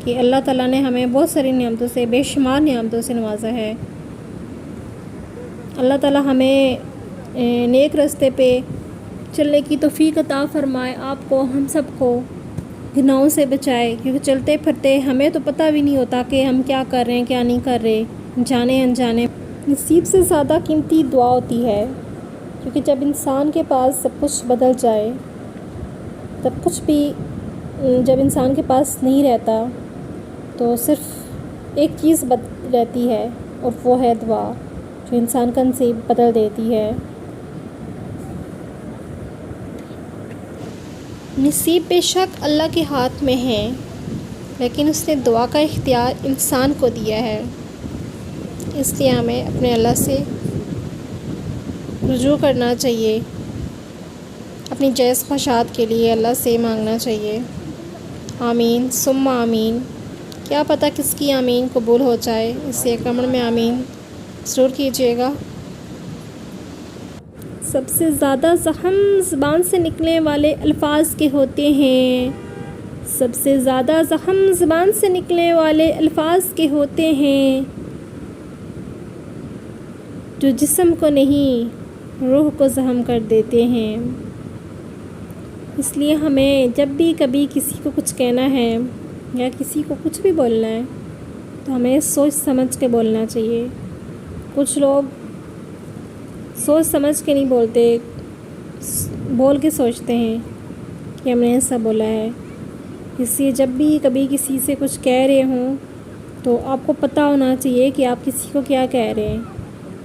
کہ اللہ تعالیٰ نے ہمیں بہت ساری نعمتوں سے، بے شمار نعمتوں سے نوازا ہے۔ اللہ تعالیٰ ہمیں نیک راستے پہ چلنے کی توفیق عطا فرمائے، آپ کو، ہم سب کو گناہوں سے بچائے، کیونکہ چلتے پھرتے ہمیں تو پتہ بھی نہیں ہوتا کہ ہم کیا کر رہے ہیں کیا نہیں کر رہے، جانے انجانے۔ نصیب سے زیادہ قیمتی دعا ہوتی ہے، کیونکہ جب انسان کے پاس سب کچھ بدل جائے، تب کچھ بھی جب انسان کے پاس نہیں رہتا تو صرف ایک چیز رہتی ہے، اور وہ ہے دعا، جو انسان کا نصیب بدل دیتی ہے۔ نصیب بے شک اللہ کے ہاتھ میں ہے، لیکن اس نے دعا کا اختیار انسان کو دیا ہے، اس لیے ہمیں اپنے اللہ سے رجوع کرنا چاہیے، اپنی جائز خواہشات کے لیے اللہ سے مانگنا چاہیے۔ آمین ثم آمین۔ کیا پتہ کس کی آمین قبول ہو جائے، اس لیے کمر میں آمین ضرور کیجیے گا۔ سب سے زیادہ زخم زبان سے نکلنے والے الفاظ کے ہوتے ہیں، سب سے زیادہ زخم زبان سے نکلنے والے الفاظ کے ہوتے ہیں، جو جسم کو نہیں روح کو زخم کر دیتے ہیں۔ اس لیے ہمیں جب بھی کبھی کسی کو کچھ کہنا ہے یا کسی کو کچھ بھی بولنا ہے تو ہمیں سوچ سمجھ کے بولنا چاہیے۔ کچھ لوگ سوچ سمجھ کے نہیں بولتے، بول کے سوچتے ہیں کہ ہم نے ایسا بولا ہے۔ اس لیے جب بھی کبھی کسی سے کچھ کہہ رہے ہوں تو آپ کو پتہ ہونا چاہیے کہ آپ کسی کو کیا کہہ رہے ہیں،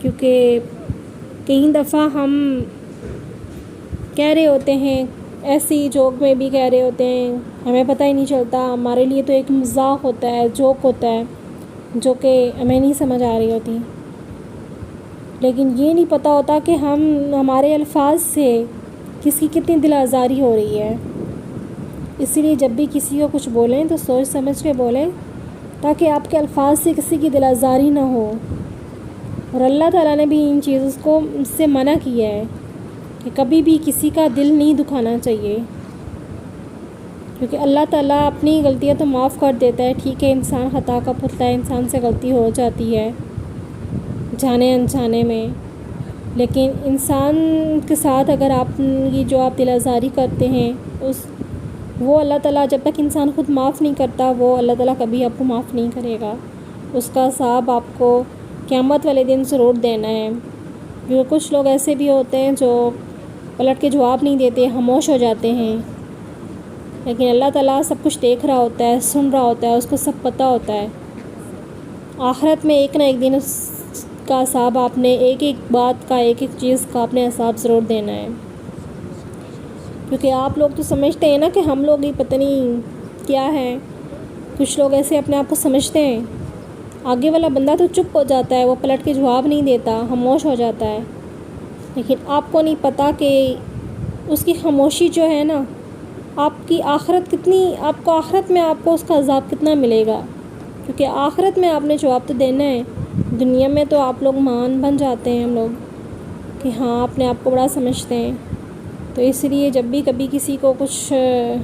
کیونکہ کئی دفعہ ہم کہہ رہے ہوتے ہیں، ایسی جوک میں بھی کہہ رہے ہوتے ہیں، ہمیں پتہ ہی نہیں چلتا، ہمارے لیے تو ایک مذاق ہوتا ہے، جوک ہوتا ہے، جو کہ ہمیں نہیں سمجھ آ رہی ہوتی، لیکن یہ نہیں پتہ ہوتا کہ ہمارے الفاظ سے کس کی کتنی دل آزاری ہو رہی ہے۔ اسی لیے جب بھی کسی کو کچھ بولیں تو سوچ سمجھ کے بولیں، تاکہ آپ کے الفاظ سے کسی کی دل آزاری نہ ہو۔ اور اللہ تعالیٰ نے بھی ان چیزوں کو سے منع کیا ہے کہ کبھی بھی کسی کا دل نہیں دکھانا چاہیے، کیونکہ اللہ تعالیٰ اپنی غلطیاں تو معاف کر دیتا ہے، ٹھیک ہے انسان خطا کا پتلا ہے، انسان سے غلطی ہو جاتی ہے جانے انجانے میں، لیکن انسان کے ساتھ اگر آپ یہ جو آپ دل آزاری کرتے ہیں وہ اللہ تعالیٰ جب تک انسان خود معاف نہیں کرتا، وہ اللہ تعالیٰ کبھی آپ کو معاف نہیں کرے گا، اس کا حساب آپ کو قیامت والے دن ضرور دینا ہے۔ کیونکہ کچھ لوگ ایسے بھی ہوتے ہیں جو پلٹ کے جواب نہیں دیتے، خاموش ہو جاتے ہیں، لیکن اللہ تعالیٰ سب کچھ دیکھ رہا ہوتا ہے، سن رہا ہوتا ہے، اس کو سب پتہ ہوتا ہے۔ آخرت میں ایک نہ ایک دن اس کا حساب آپ نے ایک ایک بات کا، ایک ایک چیز کا اپنے حساب ضرور دینا ہے۔ کیونکہ آپ لوگ تو سمجھتے ہیں نا کہ ہم لوگ ہی پتہ نہیں کیا ہے، کچھ لوگ ایسے اپنے آپ کو سمجھتے ہیں، آگے والا بندہ تو چپ ہو جاتا ہے، وہ پلٹ کے جواب نہیں دیتا، خاموش ہو جاتا ہے، لیکن آپ کو نہیں پتہ کہ اس کی خاموشی جو ہے نا، آپ کی آخرت کتنی، آپ کو آخرت میں آپ کو اس کا عذاب کتنا ملے گا، کیونکہ آخرت میں آپ نے جواب تو دینا ہے۔ دنیا میں تو آپ لوگ مان بن جاتے ہیں ہم لوگ کہ ہاں اپنے آپ کو بڑا سمجھتے ہیں، تو اس لیے جب بھی کبھی کسی کو کچھ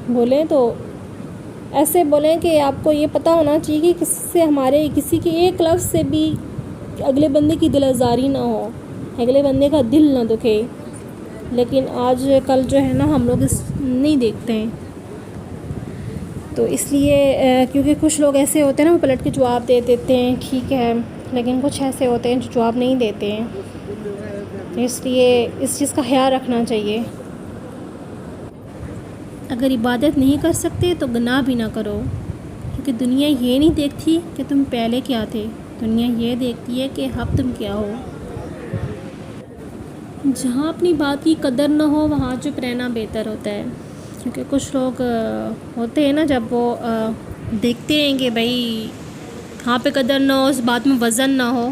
بولیں تو ایسے بولیں کہ آپ کو یہ پتہ ہونا چاہیے کہ کس سے ہمارے کسی کے ایک لفظ سے بھی اگلے بندے کی دل آزاری نہ ہو، اگلے بندے کا دل نہ دکھے، لیکن آج کل جو ہے نا ہم لوگ نہیں دیکھتے ہیں، تو اس لیے کیونکہ کچھ لوگ ایسے ہوتے ہیں نا وہ پلٹ کے جواب دے دیتے ہیں، ٹھیک ہے، لیکن کچھ ایسے ہوتے ہیں جو جواب نہیں دیتے ہیں، اس لیے اس چیز کا خیال رکھنا چاہیے۔ اگر عبادت نہیں کر سکتے تو گناہ بھی نہ کرو، کیونکہ دنیا یہ نہیں دیکھتی کہ تم پہلے کیا تھے، دنیا یہ دیکھتی ہے کہ اب تم کیا ہو۔ جہاں اپنی بات کی قدر نہ ہو وہاں چپ رہنا بہتر ہوتا ہے، کیونکہ کچھ لوگ ہوتے ہیں نا جب وہ دیکھتے ہیں کہ بھائی وہاں پہ قدر نہ ہو، اس بات میں وزن نہ ہو،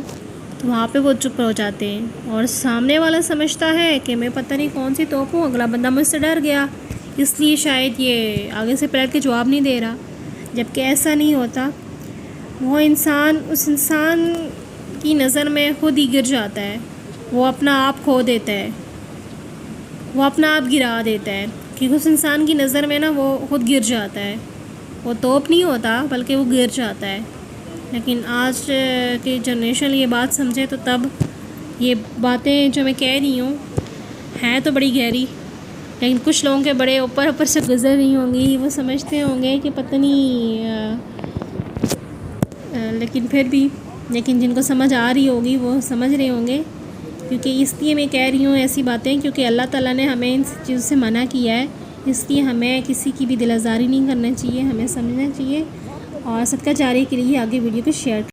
تو وہاں پہ وہ چپ ہو جاتے ہیں، اور سامنے والا سمجھتا ہے کہ میں پتہ نہیں کون سی توپ ہوں، اگلا بندہ مجھ سے ڈر گیا اس لیے شاید یہ آگے سے پلٹ کے جواب نہیں دے رہا، جبکہ ایسا نہیں ہوتا، وہ انسان اس انسان کی نظر میں خود ہی گر جاتا ہے، وہ اپنا آپ کھو دیتا ہے، وہ اپنا آپ گرا دیتا ہے، کیونکہ اس انسان کی نظر میں نا وہ خود گر جاتا ہے، وہ توپ نہیں ہوتا بلکہ وہ گر جاتا ہے. لیکن آج کی جنریشن یہ بات سمجھے تو تب یہ باتیں جو میں کہہ رہی ہوں ہیں تو بڑی گہری، لیکن کچھ لوگوں کے بڑے اوپر سے گزر رہی ہوں گی. وہ سمجھتے ہوں گے کہ پتہ نہیں لیکن جن کو سمجھ آ رہی ہوگی وہ سمجھ رہے ہوں گے. کیونکہ اس لیے میں کہہ رہی ہوں ایسی باتیں کیونکہ اللہ تعالیٰ نے ہمیں ان چیزوں سے منع کیا ہے. اس لیے ہمیں کسی کی بھی دل آزاری نہیں کرنا چاہیے، ہمیں سمجھنا چاہیے. اور صدقہ جاری کے لیے آگے ویڈیو کو شیئر